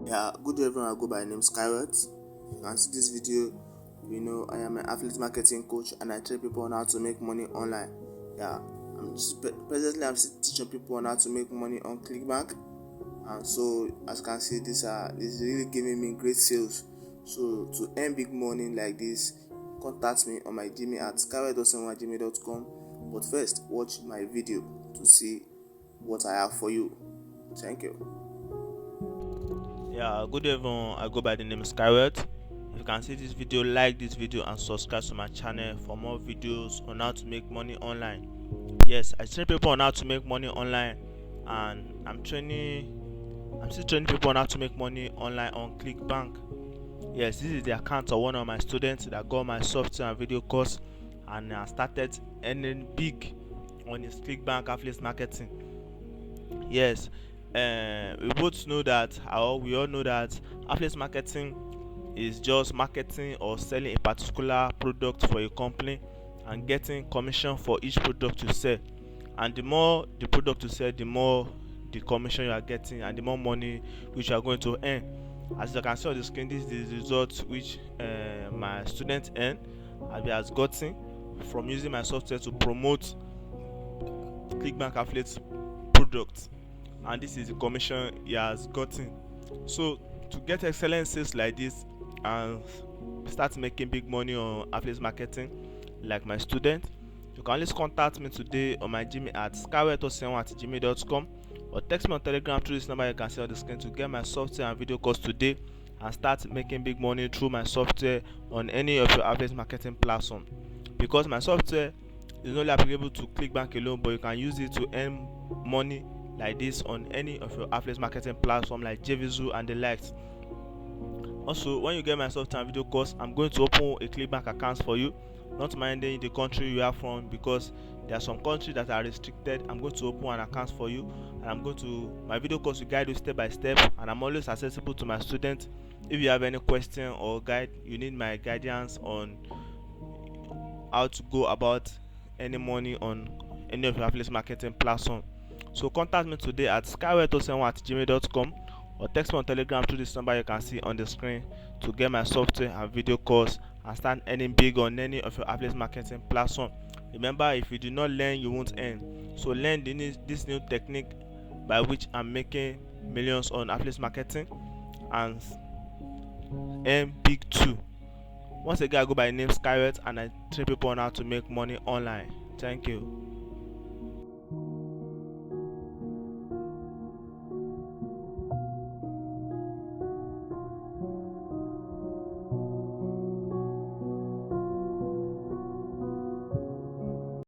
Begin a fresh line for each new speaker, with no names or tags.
Yeah, good day everyone. I go by the name Skyrot. You can see this video. I am an affiliate marketing coach and I train people on how to make money online. Yeah, presently I'm still teaching people on how to make money on ClickBank, and so as you can see, this is really giving me great sales. So to earn big money like this, contact me on my Gmail at skyrot@gmail.com. But first, watch my video to see what I have for you. Thank you.
Yeah, good day everyone. I go by the name Skyward. If you can see this video, like this video and subscribe to my channel for more videos on how to make money online. Yes, I train people on how to make money online, and I'm still training people on how to make money online on ClickBank. Yes, this is the account of one of my students that got my software and video course and started earning big on his ClickBank affiliate marketing. Yes, we both know that, or we all know that affiliate marketing is just marketing or selling a particular product for a company and getting commission for each product you sell. And the more the product you sell, the more the commission you are getting and the more money which you are going to earn. As you can see on the screen, this is the result which my student earn and he has gotten from using my software to promote ClickBank affiliate products, and this is the commission he has gotten. So to get excellent sales like this and start making big money on affiliate marketing like my student, you can always contact me today on my Gmail at skyway7@gmail.com, or text me on Telegram through this number you can see on the screen to get my software and video course today and start making big money through my software on any of your affiliate marketing platform. Because my software is not only applicable to ClickBank alone, but you can use it to earn money like this on any of your affiliate marketing platform like JVZoo and the likes. Also, when you get my software and video course, I'm going to open a ClickBank account for you, not minding the country you are from, because there are some countries that are restricted. I'm going to open an account for you, and my video course will guide you step by step, and I'm always accessible to my students. If you have any question or guide, you need my guidance on how to go about any money on any of your affiliate marketing platform. So contact me today at skyway7@gmail.com, or text me on Telegram through this number you can see on the screen to get my software and video course and start earning big on any of your affiliate marketing platform. Remember, if you do not learn, you won't earn. So learn this new technique by which I'm making millions on affiliate marketing and earn big too. Once again, I go by the name Skyrot and I train people on how to make money online. Thank you.